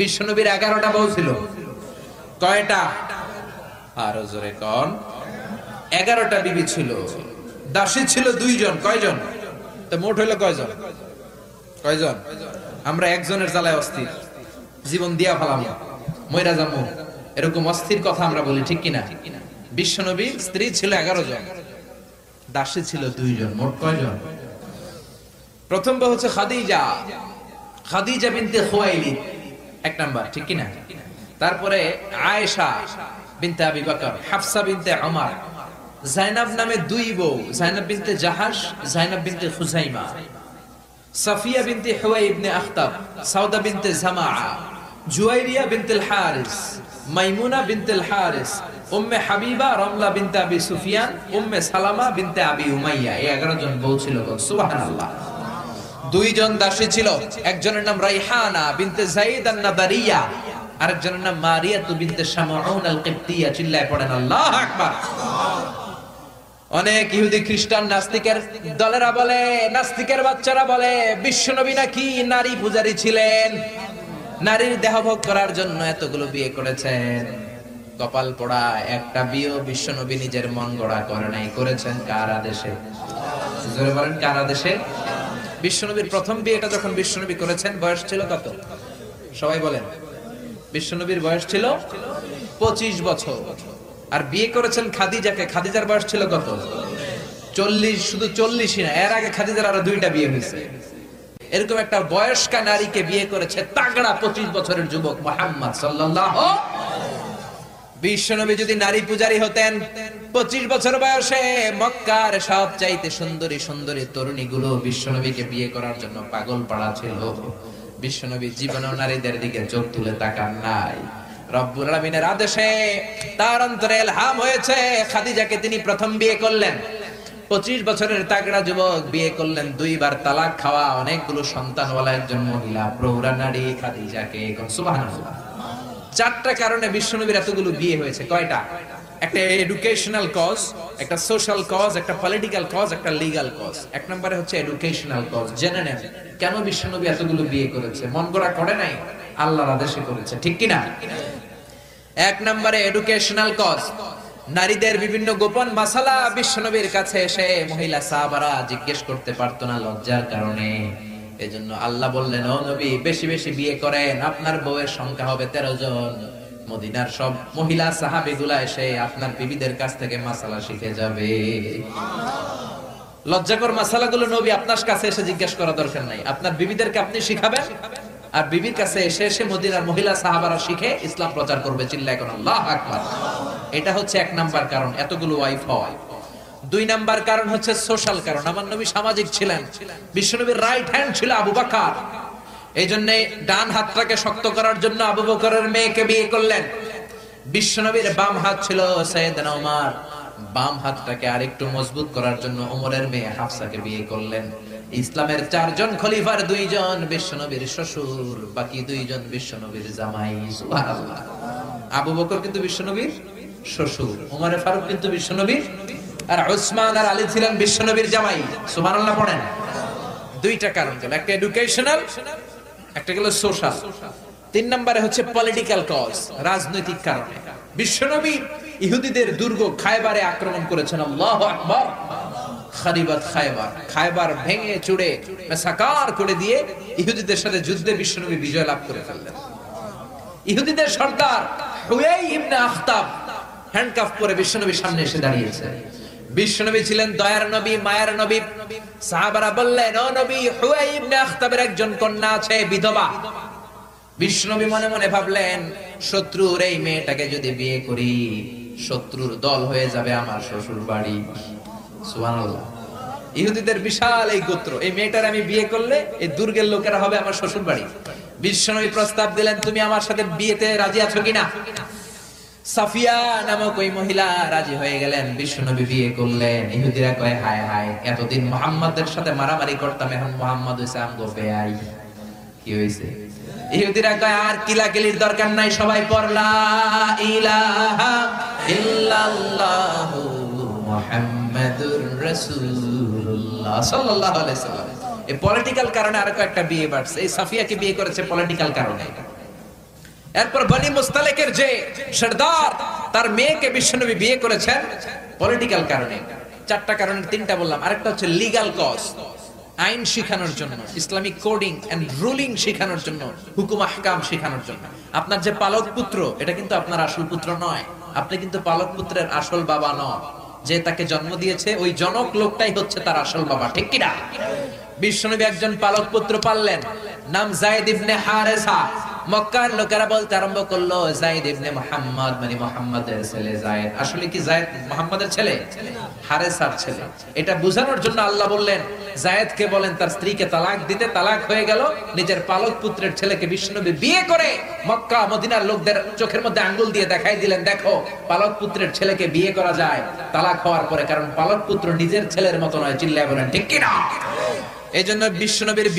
বিশ্বনবীর 11টা বউ ছিল। কয়টা? আরো জোরে কোন? 11টা বিবি ছিল। দাসী ছিল 2 জন। কয়জন? তো মোট হইলো কয়জন? কয়জন? আমরা একজনের জ্বালায় অস্থির, জীবন দিয়া ফেলাম, মইরা যাবো, এরকম অস্থির কথা আমরা বলি, ঠিক কিনা? বিশ্বনবীর স্ত্রী ছিল 11 জন, দাসী ছিল 2 জন। মোট কয়জন? প্রথম বউ হচ্ছে খাদিজা, খাদিজা বিনতে খুয়াইলিদ, 1 নাম্বার, ঠিক কিনা? তারপরে আয়েশা বিনতে আবি বকর, হাফসা বিনতে ওমর, জাইনাব নামে 2 বউ, জাইনাব বিনতে জাহাশ, জাইনাব বিনতে খুজাইমা, সাফিয়া বিনতে হুয়াই ইবনে আখতাব, সাউদা বিনতে জামাআ, জুয়াইরিয়া বিনতে আল হারিস, মাইমুনা বিনতে আল হারিস, উম্মে হাবিবা রমলা বিনতে আবি সুফিয়ান, উম্মে সালামা বিনতে আবি উমাইয়া। এই 11 জন বউ ছিল। সুবহানাল্লাহ। 2 জন দাসী ছিল, একজনের নাম রাইহানা বিনতে যায়েদ আন-নাদারিয়া, আরেকজনের নাম মারিয়া বিনতে শামউন আল-কিবতিয়া। চিল্লায় পড়েন আল্লাহু আকবার। অনেক ইহুদি খ্রিস্টান নাস্তিকের দলেরা বলে, নাস্তিকের বাচ্চারা বলে বিশ্বনবী নাকি নারী পূজারী ছিলেন, নারীর দেহভোগ করার জন্য এতগুলো বিয়ে করেছেন। কপাল পোড়া, একটা বিয়ে বিশ্বনবী নিজের মন গড়া করে নাই, করেছেন কার আদেশে? জোরে বলেন, কার আদেশে? বিশ্বনবীর প্রথম বিয়েটা যখন বিশ্বনবী করেছেন বয়স ছিল কত? সবাই বলেন। বিশ্বনবীর বয়স ছিল 25 বছর। আর বিয়ে করেছেন খাদিজাকে, খাদিজার বয়স ছিল কত? 40। শুধু 40ই না, এর আগে খাদিজার আরো 2টা বিয়ে হয়েছে। এরকম একটা বয়স্কা নারীকে বিয়ে করেছে তাগড়া 25 বছরের যুবক মুহাম্মদ সাল্লাল্লাহু। বিশ্বনবী যদি নারী পূজারী হতেন, 25 বছর বয়সে মক্কার সবচাইতে সুন্দরী সুন্দরী তরুণীগুলো বিশ্বনবীকে বিয়ে করার জন্য পাগল পাড়া ছিল। বিশ্বনবী জীবনেও নারীদের দিকে চোখ তুলে তাকান নাই। রব্বুল আলামিনের আদেশে তার অন্তরে ইলহাম হয়েছে, খাদিজাকে তিনি প্রথম বিয়ে করলেন। 25 বছরের তাগড়া যুবক বিয়ে করলেন, 2 বার তালাক খাওয়া, অনেকগুলো সন্তানওয়ালা একজন মহিলা, প্রৌঢ়া নারী খাদিজাকে। সুবহানাল্লাহ। 4টা কারণে বিশ্বনবীর এতগুলো বিয়ে হয়েছে। কয়টা? একটা এডুকেশনাল কজ, একটা সোশ্যাল কজ, একটা পলিটিক্যাল কজ, একটা লিগ্যাল কজ। 1 নম্বরে হচ্ছে এডুকেশনাল কজ। জেনে নেন কেন বিশ্বনবী এতগুলো বিয়ে করেছে। মন গড়া করে নাই, আল্লাহর আদেশে করেছে, ঠিক কিনা? 1 নম্বরে এডুকেশনাল কজ। নারীদের বিভিন্ন গোপন মাসালা বিশ্বনবীর কাছে এসে মহিলা সাহাবারা জিজ্ঞেস করতে পারতো না লজ্জার কারণে। এজন্য আল্লাহ বললেন, ও নবী বেশি বেশি বিয়ে করেন, আপনার বউয়ের সংখ্যা হবে 13 জন। মদিনার সব মহিলা সাহাবীগুলা এসে আপনার বিবিদের কাছ থেকে মাসালা শিখে যাবে। লজ্জাকর মাসালাগুলো নবী আপনার কাছে এসে জিজ্ঞেস করা দরকার নাই, আপনার বিবিদেরকে আপনি শিখাবেন, আর বিবির কাছে এসে এসে মদিনার মহিলা সাহাবারা শিখে ইসলাম প্রচার করবে। চিল্লায় কোন আল্লাহু আকবার। এটা হচ্ছে 1 নাম্বার কারণ এতগুলো ওয়াইফ হওয়া। 2 নাম্বার কারণ হচ্ছে সোশ্যাল কারণ। আমার নবী সামাজিক ছিলেন। বিশ্বনবীর রাইট হ্যান্ড ছিল আবু বকর, এই জন্য ডান হাতটাকে শক্ত করার জন্য আবু বকরের মেয়েকে বিয়ে করলেন। বিশ্বনবীর বাম হাত ছিল সাইয়েদনা ওমর, বাম হাতটাকে আরেকটু মজবুত করার জন্য ওমরের মেয়ে হাফসাকে বিয়ে করলেন। ইসলামের 4 জন খলিফার 2 জন বিশ্বনবীর শ্বশুর, বাকি 2 জন বিশ্বনবীর জামাই। সুবহানাল্লাহ। আবু বকর কিন্তু বিশ্বনবীর শ্বশুর, ওমর ফারুক কিন্তু বিশ্বনবীর, আর উসমান আর আলী ছিলেন বিশ্বনবীর জামাই। সুবহানাল্লাহ পড়েন। 2টা কারণ গেল, একটা এডুকেশনাল, একটা গেল সোশ্যাল। 3 নম্বরে হচ্ছে পলিটিক্যাল কজ, রাজনৈতিক কারণে। বিশ্বনবী ইহুদিদের দুর্গ খায়বারে আক্রমণ করেছেন। আল্লাহু আকবার। খারিবাত খায়বার, খায়বার ভেঙে চুড়ে মেসাকার করে দিয়ে ইহুদিদের সাথে যুদ্ধে বিশ্বনবী বিজয় লাভ করে ফেললেন। ইহুদিদের সর্দার হুয়াই ইবনে আখতাব হ্যান্ডকাফ পরে বিশ্বনবীর সামনে এসে দাঁড়িয়েছে। বিশ্বনবী ছিলেন দয়ার নবী, মায়ার নবী। সাহাবারা বললেন, ও নবী, হুয়াই ইবনে আখতাবের একজন কন্যা আছে, বিধবা। বিশ্বনবী মনে মনে ভাবলেন, শত্রুর এই মেয়েটাকে যদি বিয়ে করি, শত্রুর দল হয়ে যাবে আমার শ্বশুর বাড়ি। সুবহানাল্লাহ। ইহুদিদের বিশাল এই গোত্র, এই মেয়েটার আমি বিয়ে করলে এই দুর্গের লোকেরা হবে আমার শ্বশুর বাড়ি। বিশ্বনবী প্রস্তাব দিলেন, তুমি আমার সাথে বিয়েতে রাজি আছো কিনা? সাফিয়া নামক ওই মহিলা রাজি হয়ে গেলেন। বিশ্বনবী বিয়ে করলেন। ইহুদিরা কয়, হায় হায়, এতদিন মুহাম্মাদের সাথে মারামারি করতাম, এখন মুহাম্মদ হইছে আমগো বেয়াই। কি হইছে? ইহুদিরা কয়, আর কিলাকিলির দরকার নাই, সবাই পড় লা ইলাহা ইল্লাল্লাহু মুহাম্মাদুর রাসূলুল্লাহ সাল্লাল্লাহু আলাইহি সাল্লাম। এই পলিটিক্যাল কারণে আরো একটা বিয়ে বাড়ছে। এই সাফিয়াকে বিয়ে করেছে পলিটিক্যাল কারণে। এরপর বনি মুস্তালিকের যে সরদার, তার মেয়েকে বিশ্বনবী বিয়ে করেছেন পলিটিক্যাল কারণে। চারটা কারণের তিনটা বললাম, আরেকটা হচ্ছে লিগ্যাল কজ, আইন শিখানোর জন্য, ইসলামিক কোডিং এন্ড রুলিং শিখানোর জন্য, হুকুম আহকাম শিখানোর জন্য। আপনার যে পালক পুত্র, এটা কিন্তু আপনার আসল পুত্র নয়, আপনি কিন্তু পালক পুত্রের আসল বাবা নন। যে তাকে জন্ম দিয়েছে ওই জনক লোকটাই হচ্ছে তার আসল বাবা, ঠিক কিনা? বিশ্বনবী একজন পালক পুত্র পাললেন, নাম যায়েদ ইবনে হারেসা। মক্কার লোকেরা বলতে আরম্ভ করলো যায়েদ ইবনে মুহাম্মদ, মানে মুহাম্মাদের ছেলে যায়েদ। আসলে কি যায়েদ মুহাম্মাদের ছেলে? হারেসার ছেলে। এটা বোঝানোর জন্য আল্লাহ বললেন যায়েদকে বলেন তার স্ত্রীকে তালাক দিতে। তালাক হয়ে গেল, নিজের পালক পুত্রের ছেলেকে বিশ্বনবী বিয়ে করে মক্কা মদিনার লোকদের চোখের মধ্যে আঙ্গুল দিয়ে দেখাই দিলেন, দেখো পালক পুত্রের ছেলেকে বিয়ে করা যায় তালাক হওয়ার পরে, কারণ পালক পুত্র নিজের ছেলের মতো নয়। চিল্লায় বলেন ঠিক কিনা? এই জন্য বিশ্বনবীর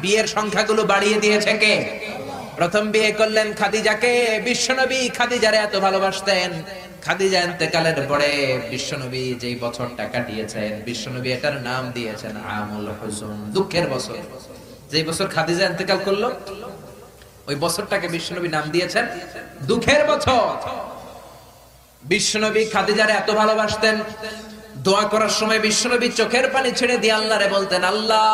বিয়ের সংখ্যাগুলো বাড়িয়ে দিয়েছে কে? প্রথম বিয়ে করলেন খাদিজাকে। বিশ্বনবী খাদিজারে এত ভালোবাসতেন, খাদিজা ইন্তেকালের পরে বিশ্বনবী যেই বছরটা কাটিয়েছেন, বিশ্বনবী এটার নাম দিয়েছেন আমুল হুজুন, দুঃখের বছর। যেই বছর খাদিজা ইন্তেকাল করলো ওই বছরটাকে বিশ্বনবী নাম দিয়েছেন দুঃখের বছর। বিশ্বনবী খাদিজারে এত ভালোবাসতেন, দোয়া করার সময় বিশ্বনবী চোখের পানি ছেড়ে দিয়ে আল্লাহরে বলতেন, আল্লাহ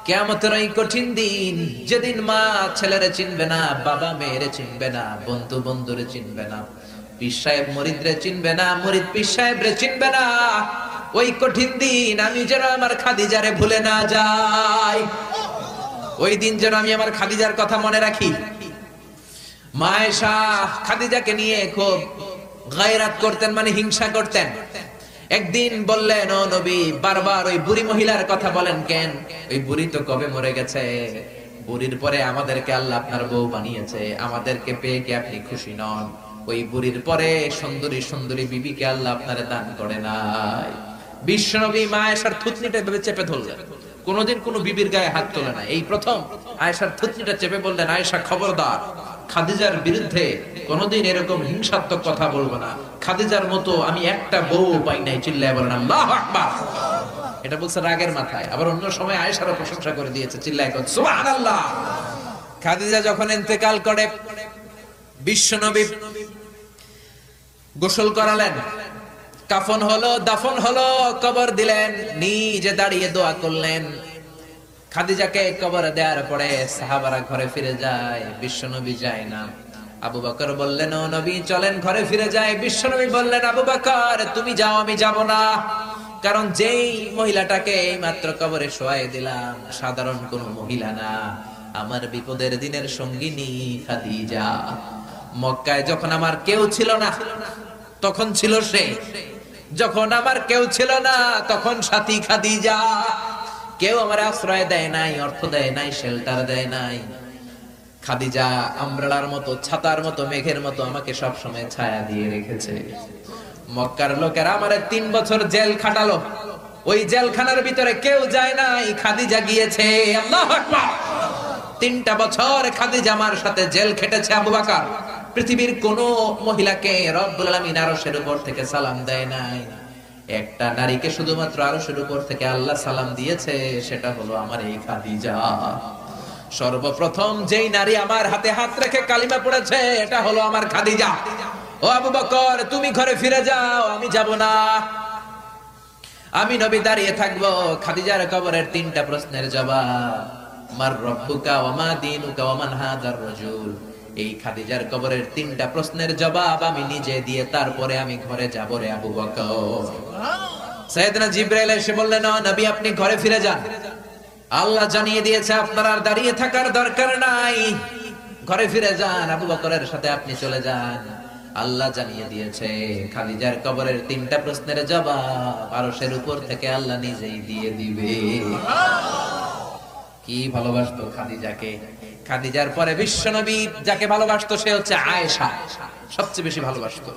কিয়ামতের ওই কঠিন দিন, যেদিন মা ছেলেরে চিনবে না, বাবা মেয়েরে চিনবে না, বন্ধু বন্ধুরে চিনবে না, পীর সাহেব মুরিদরে চিনবে না, মুরিদ পীর সাহেবরে চিনবে না, ওই কঠিন দিন আমি যেন আমার খাদিজারে ভুলে না যাই, ওই দিন যেন আমি আমার খাদিজার কথা মনে রাখি। মা আয়েশা খাদিজাকে নিয়ে খুব গায়রাত করতেন, মানে হিংসা করতেন। একদিন বললেন, ও নবী, বারবার ওই বুড়ি মহিলার কথা বলেন কেন? ওই বুড়ি তো কবে মরে গেছে, বুড়ির পরে আমাদেরকে আল্লাহ আপনার বউ বানিয়েছে, আমাদেরকে পেয়ে কি আপনি খুশি নন? ওই বুড়ির পরে সুন্দরী সুন্দরী বিবিকে আল্লাহ আপনারে দান করে নাই। বিশ্বনবী মা আয়েশার থুতনিটা ভেবে চেপে ধরলেন, কোনদিন কোন বিবির গায়ে হাত তোলে না, এই প্রথম আয়েশার থুতনিটা চেপে বললেন, আয়েশা খবরদার, খাদিজার বিরুদ্ধে কোনদিন এরকম হিংসাত্মক কথা বলবো না, খাদিজার মতো আমি একটা বউ পাই নাই। চিল্লায় বলেন আল্লাহু আকবার। এটা বলছে রাগের মাথায়। আবার অন্য সময় আয়েশারও প্রশংসা করে দিয়েছে, চিল্লায় বলেন সুবহানাল্লাহ। খাদিজা যখন ইন্তেকাল করে বিশ্বনবী গোসল করালেন, কাফন হলো, দাফন হলো, কবর দিলেন, নিজে দাঁড়িয়ে দোয়া করলেন। খাদিজাকে কবরে দেওয়ার পরে সাহাবারা ঘরে ফিরে যায়, বিশ্বনবী যায় না। আবু বকর বললেন, ও নবী চলেন ঘরে ফিরে যায়। বিশ্বনবী বললেন, আবু বকর তুমি যাও, আমি যাব না, কারণ যেই মহিলাটাকে মাত্র কবরে শোয়াই দিলাম সাধারণ কোন মহিলা না, আমার বিপদের দিনের সঙ্গিনী খাদিজা। মক্কায় যখন আমার কেউ ছিল না তখন ছিল সে, যখন আমার কেউ ছিল না তখন সাথী খাদিজা। কেউ আমার আশ্রয় দেয় নাই, অর্থ দেয় নাই, শেল্টার দেয় নাই, খাদিজা আমব্রেলার মতো, ছাতার মতো, মেঘের মতো আমাকে সব সময় ছায়া দিয়ে রেখেছে। মক্কার লোকেরা আমারে 3 বছর জেল খাটালো, ওই জেলখানার ভিতরে কেউ যায় নাই, খাদিজা গিয়েছে। আল্লাহু আকবার। 3টা বছর খাদিজা আমার সাথে জেল খেটেছে। আবু বকর পৃথিবীর কোন মহিলাকে রব্বুল আলামিন আরশের উপর থেকে সালাম দেয় নাই, একটা নারীকে শুধুমাত্র আরশের উপর থেকে আল্লাহ সালাম দিয়েছে, সেটা হলো আমার এই খাদিজা। সর্বপ্রথম যেই নারী আমার হাতে হাত রেখে কালিমা পড়েছে এটা হলো আমার খাদিজা। ও আবু বকর তুমি ঘরে ফিরে যাও, আমি যাব না, আমি নবী দাঁড়িয়ে থাকবো। খাদিজার কবরের 3টা প্রশ্নের জবাব, মার রব্বুকা ওয়া মা দীনুকা ওয়া মান হাদার রাজুল, এই খাদিজার কবরের 3টা প্রশ্নের জবাব আমি নিজে দিয়ে তারপরে আমি ঘরে যাব রে আবু বকর। সাইয়েদনা জিবরাইল এসে বললেন, নবী আপনি ঘরে ফিরে যান, আল্লাহ জানিয়ে দিয়েছে আপনার আর দাঁড়িয়ে থাকার দরকার নাই, ঘরে ফিরে যান, আবু বকরের সাথে আপনি চলে যান। আল্লাহ জানিয়ে দিয়েছে খাদিজার কবরের 3টা প্রশ্নের জবাব আরশের উপর থেকে আল্লাহ নিজেই দিয়ে দিবে। কি ভালোবাসতো খাদিজাকে। খাদিজার পরে বিশ্বনবী যাকে ভালোবাসতো সে হচ্ছে আয়েশা, সবচেয়ে বেশি ভালোবাসতো।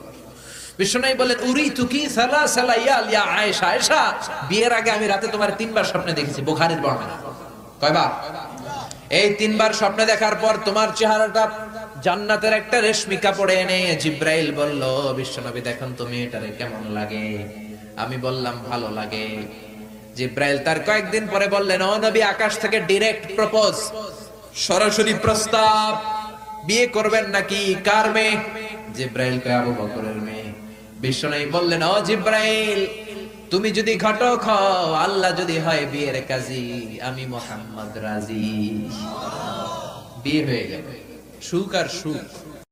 বিশ্বনবী বলেন, উরিতু কি সালাসালা ইয়া আয়েশা, আয়েশা বিয়ের আগে আমি রাতে তোমার 3বার স্বপ্নে দেখেছি। বুখারীর বর্ণনা। কয়বার? এই 3বার স্বপ্নে দেখার পর তোমার চেহারাটা জান্নাতের একটা রেশমি কাপড়ে এনে জিবরাইল বলল, বিশ্বনবী দেখুন তুমি এটারে কেমন লাগে? আমি বললাম ভালো লাগে। জিবরাইল তার কয়েকদিন পরে বললেন, ও নবী আকাশ থেকে ডাইরেক্ট প্রপোজ, সরাসরি প্রস্তাব, বিয়ে করবেন নাকি? কার মেয়ে? জিব্রাইল কয় আবু বকরের মেয়ে। বিশ্বনবী বললেন, ও জিব্রাইল, তুমি যদি ঘটক হও, আল্লাহ যদি হয় বিয়ের কাজী, আমি মুহাম্মদ রাজি। বিয়ে হয়ে গেল, সুখ আর সুখ।